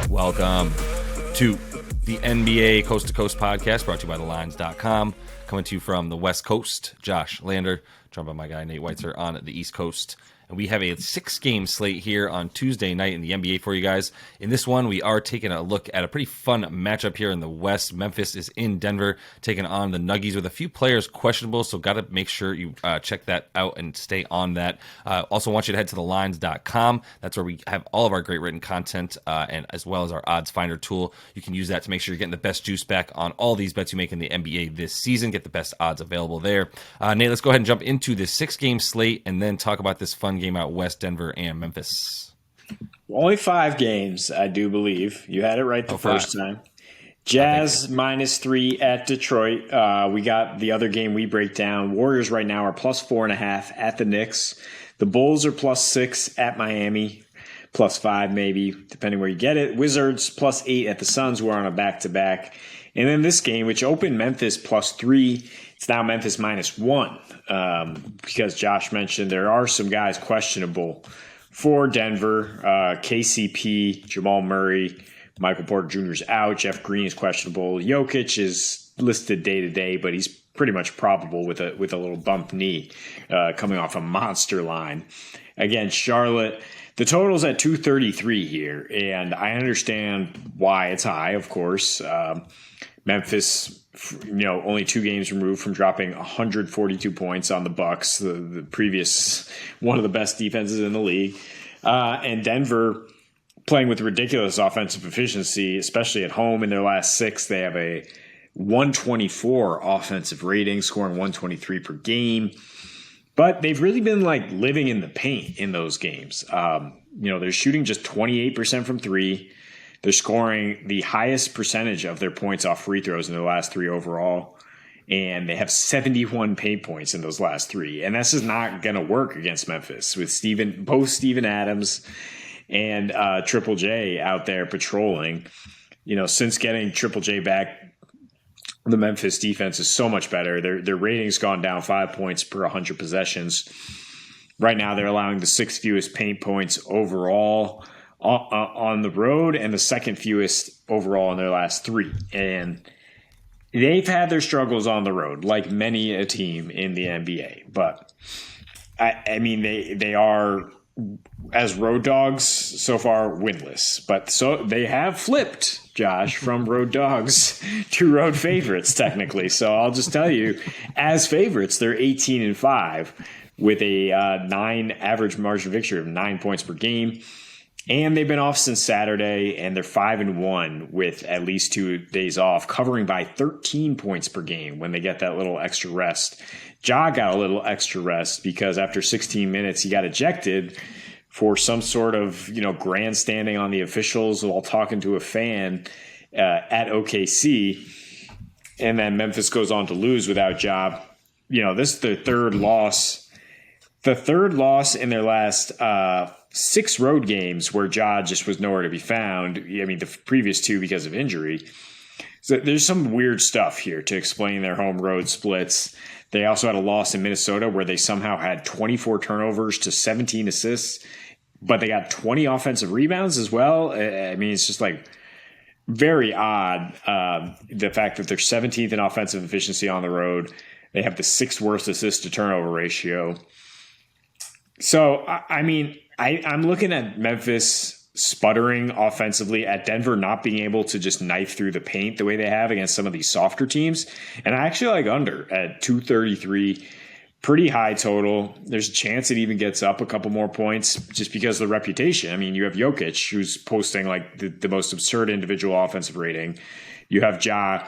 Welcome to the NBA Coast to Coast podcast brought to you by thelines.com. Coming to you from the West Coast, Josh Lander, joined by my guy Nate Weitzer on the East Coast. And we have a 6-game slate here on Tuesday night in the NBA for you guys. In this one, we are taking a look at a pretty fun matchup here in the West. Memphis is in Denver, taking on the Nuggets with a few players questionable, so got to make sure you check that out and stay on that. Also want you to head to thelines.com. That's where we have all of our great written content, and as well as our odds finder tool. You can use that to make sure you're getting the best juice back on all these bets you make in the NBA this season. Get the best odds available there. Nate, let's go ahead and jump into this 6-game slate and then talk about this fun game out west, Denver and Memphis. Only 5 games, I do believe. You had it right the first time. Jazz -3 at Detroit. We got the other game we break down. Warriors right now are +4.5 at the Knicks. The Bulls are +6 at Miami. +5 maybe, depending where you get it. Wizards +8 at the Suns. We're on a back-to-back. And then this game, which opened Memphis +3, it's now Memphis -1. Because Josh mentioned there are some guys questionable for Denver. KCP, Jamal Murray, Michael Porter Jr. is out. Jeff Green is questionable. Jokic is listed day-to-day, but he's pretty much probable with a little bump knee coming off a monster line. Again, Charlotte, the total's at 233 here, and I understand why it's high, of course. Memphis, only 2 games removed from dropping 142 points on the Bucks, the previous one of the best defenses in the league. And Denver playing with ridiculous offensive efficiency, especially at home in their last 6. They have a 124 offensive rating, scoring 123 per game. But they've really been living in the paint in those games. They're shooting just 28% from 3. They're scoring the highest percentage of their points off free throws in their last 3 overall. And they have 71 paint points in those last 3. And this is not going to work against Memphis with both Steven Adams and Triple J out there patrolling. Since getting Triple J back, the Memphis defense is so much better. Their rating's gone down 5 points per 100 possessions. Right now, they're allowing the 6th fewest paint points overall on the road and the 2nd fewest overall in their last 3. And they've had their struggles on the road, like many a team in the NBA. But, I mean, they are, as road dogs, so far winless. But so they have flipped, Josh, from road dogs to road favorites, technically. So I'll just tell you, as favorites, they're 18-5 with a 9 average margin of victory of 9 points per game. And they've been off since Saturday, and they're 5-1 with at least 2 days off, covering by 13 points per game when they get that little extra rest. Ja got a little extra rest because after 16 minutes, he got ejected for some sort of, grandstanding on the officials while talking to a fan at OKC. And then Memphis goes on to lose without Ja. This is their 3rd loss. The 3rd loss in their last 6 road games where Ja just was nowhere to be found. I mean, the previous 2 because of injury. So there's some weird stuff here to explain their home road splits. They also had a loss in Minnesota where they somehow had 24 turnovers to 17 assists, but they got 20 offensive rebounds as well. I mean, it's just very odd. The fact that they're 17th in offensive efficiency on the road. They have the 6th worst assist to turnover ratio. So, I mean, I'm looking at Memphis sputtering offensively, at Denver not being able to just knife through the paint the way they have against some of these softer teams. And I actually like under at 233, pretty high total. There's a chance it even gets up a couple more points just because of the reputation. I mean, you have Jokic, who's posting the most absurd individual offensive rating. You have Ja,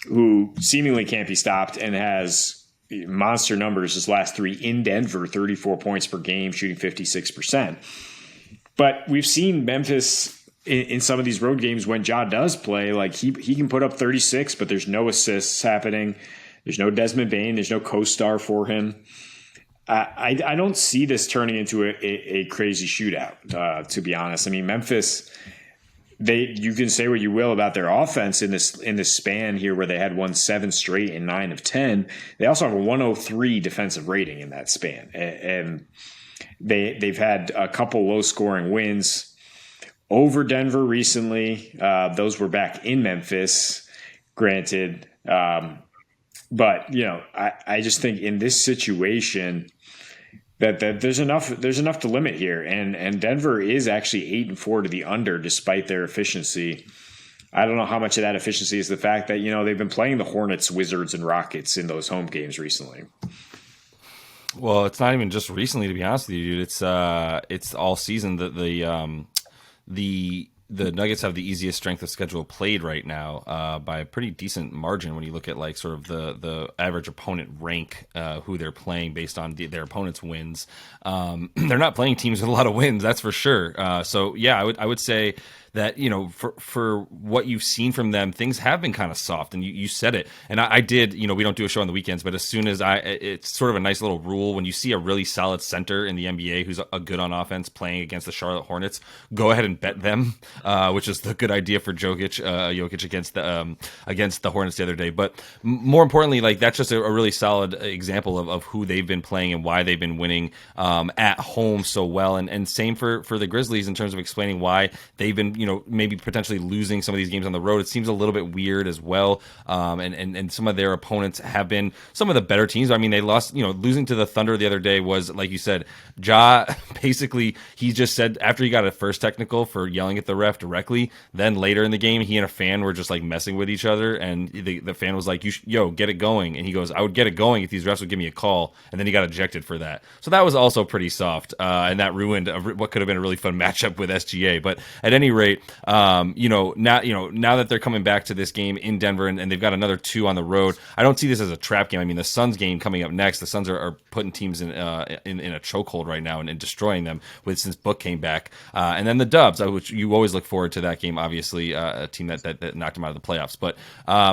who seemingly can't be stopped and has monster numbers his last 3 in Denver, 34 points per game, shooting 56%. But we've seen Memphis in some of these road games when Ja does play, he can put up 36, but there's no assists happening. There's no Desmond Bane. There's no co-star for him. I don't see this turning into a crazy shootout, to be honest. I mean, Memphis, you can say what you will about their offense in this span here where they had won 7 straight and 9 of 10. They also have a 103 defensive rating in that span. And they've had a couple low-scoring wins. over Denver recently. Those were back in Memphis, granted. But I just think in this situation that there's enough to limit here, and Denver is actually 8-4 to the under despite their efficiency. I don't know how much of that efficiency is the fact that they've been playing the Hornets, Wizards, and Rockets in those home games recently. Well, it's not even just recently, to be honest with you, dude. It's all season. The Nuggets have the easiest strength of schedule played right now by a pretty decent margin when you look at like sort of the average opponent rank, who they're playing based on their opponent's wins. They're not playing teams with a lot of wins, that's for sure. So yeah, I would say that for what you've seen from them, things have been kind of soft, and you said it. And I did, we don't do a show on the weekends, but as soon as it's sort of a nice little rule when you see a really solid center in the NBA who's a good on offense playing against the Charlotte Hornets, go ahead and bet them, which is the good idea for Jokic against the Hornets the other day. But more importantly, like that's just a really solid example of who they've been playing and why they've been winning at home so well. And same for the Grizzlies in terms of explaining why they've been maybe potentially losing some of these games on the road. It seems a little bit weird as well. And some of their opponents have been some of the better teams. I mean, they lost, losing to the Thunder the other day was, like you said, Ja, basically, he just said after he got a first technical for yelling at the ref directly, then later in the game, he and a fan were just like messing with each other. And the fan was like, get it going. And he goes, I would get it going if these refs would give me a call. And then he got ejected for that. So that was also pretty soft. And that ruined what could have been a really fun matchup with SGA. But at any rate, now that they're coming back to this game in Denver and they've got another 2 on the road, I don't see this as a trap game. I mean, the Suns game coming up next, the Suns are putting teams in a chokehold right now and destroying them since Book came back. And then the Dubs, which you always look forward to that game, obviously, a team that knocked them out of the playoffs. But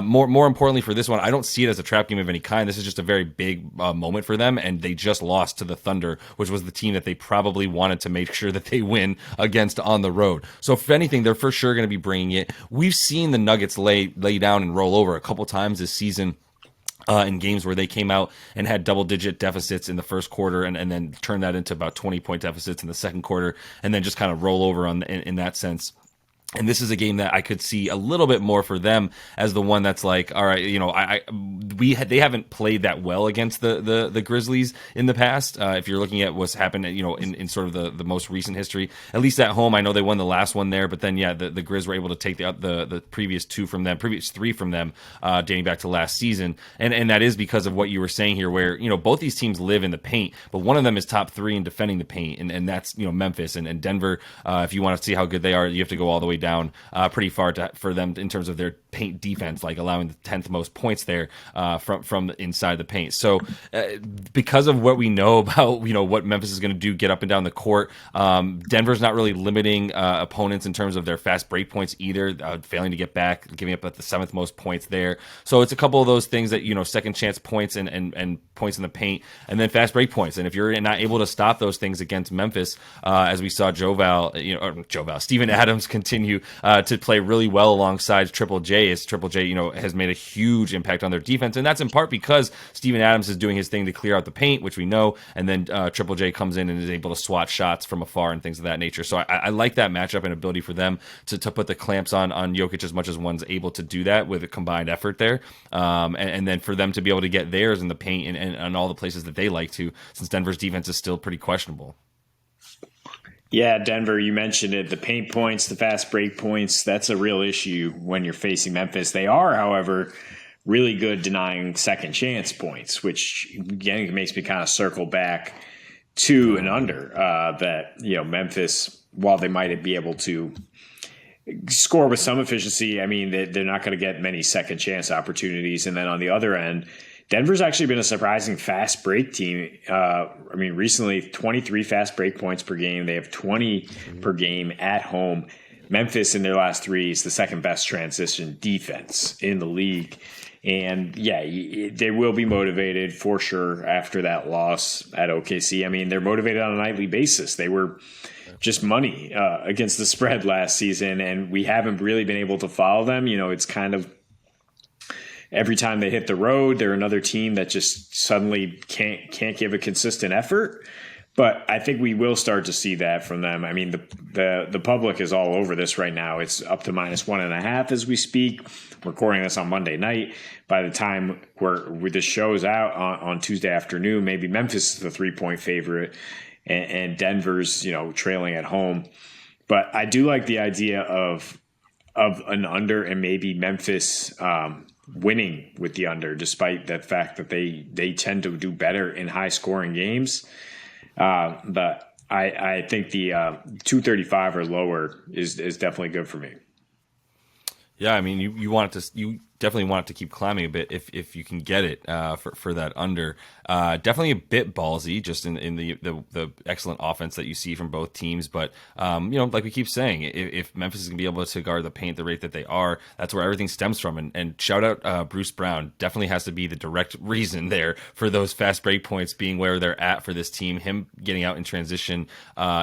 more importantly for this one, I don't see it as a trap game of any kind. This is just a very big moment for them, and they just lost to the Thunder, which was the team that they probably wanted to make sure that they win against on the road. So if anything, they're for sure going to be bringing it. We've seen the Nuggets lay down and roll over a couple times this season. In games where they came out and had double-digit deficits in the first quarter and then turned that into about 20-point deficits in the second quarter, and then just kind of roll over in that sense. And this is a game that I could see a little bit more for them as the one that's like, all right, they haven't played that well against the Grizzlies in the past. If you're looking at what's happened, in sort of the most recent history, at least at home, I know they won the last one there, but then the Grizz were able to take the previous 3 from them, dating back to last season, and that is because of what you were saying here, where both these teams live in the paint, but one of them is top 3 in defending the paint, and that's Memphis and Denver. If you want to see how good they are, you have to go all the way down pretty far for them in terms of their paint defense, like allowing the 10th most points there from inside the paint. So because of what we know about what Memphis is going to do, get up and down the court, Denver's not really limiting opponents in terms of their fast break points either, failing to get back, giving up at the 7th most points there. So it's a couple of those things that second chance points and points in the paint, and then fast break points. And if you're not able to stop those things against Memphis, as we saw Steven Adams continue to play really well alongside Triple J, as Triple J, has made a huge impact on their defense, and that's in part because Steven Adams is doing his thing to clear out the paint, which we know, and then Triple J comes in and is able to swat shots from afar and things of that nature. So I like that matchup and ability for them to put the clamps on Jokic as much as one's able to do that with a combined effort there, and then for them to be able to get theirs in the paint and all the places that they like to, since Denver's defense is still pretty questionable. Yeah, Denver, you mentioned it. The paint points, the fast break points, that's a real issue when you're facing Memphis. They are, however, really good denying second chance points, which again makes me kind of circle back to an under that, Memphis, while they might be able to score with some efficiency, I mean, they're not going to get many second chance opportunities. And then on the other end, Denver's actually been a surprising fast break team. Recently 23 fast break points per game. They have 20 per game at home. Memphis in their last 3 is the second best transition defense in the league. And they will be motivated for sure after that loss at OKC. I mean, they're motivated on a nightly basis. They were just money against the spread last season, and we haven't really been able to follow them. It's kind of every time they hit the road, they're another team that just suddenly can't give a consistent effort. But I think we will start to see that from them. I mean, the public is all over this right now. It's up to -1.5 as we speak. Recording this on Monday night. By the time this show's out on Tuesday afternoon, maybe Memphis is the 3-point favorite, and Denver's trailing at home. But I do like the idea of an under, and maybe Memphis winning with the under, despite the fact that they tend to do better in high scoring games. But I think the 235 or lower is definitely good for me. Yeah, I mean, you definitely want it to keep climbing a bit if you can get it for that under. Definitely a bit ballsy, just in the excellent offense that you see from both teams. But like we keep saying, if Memphis is going to be able to guard the paint the rate that they are, that's where everything stems from. And shout out Bruce Brown, definitely has to be the direct reason there for those fast break points being where they're at for this team. Him getting out in transition,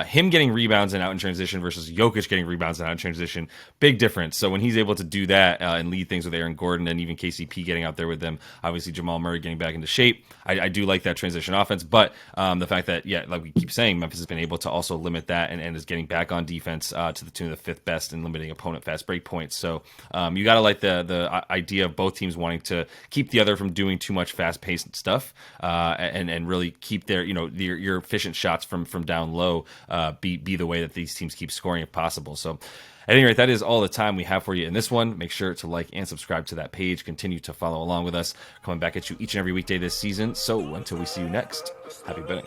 him getting rebounds and out in transition versus Jokic getting rebounds and out in transition, big difference. So when he's able to do that and lead things with Aaron Gordon and even KCP getting out there with them, obviously Jamal Murray getting back into shape, I do like that transition offense. But the fact that, like we keep saying, Memphis has been able to also limit that and is getting back on defense to the tune of the 5th best in limiting opponent fast break points. So you got to like the idea of both teams wanting to keep the other from doing too much fast paced stuff and really keep their your efficient shots from down low be the way that these teams keep scoring if possible. So at any rate, that is all the time we have for you in this one. Make sure to like and subscribe to that page. Continue to follow along with us. Coming back at you each and every weekday this season. So until we see you next, happy betting.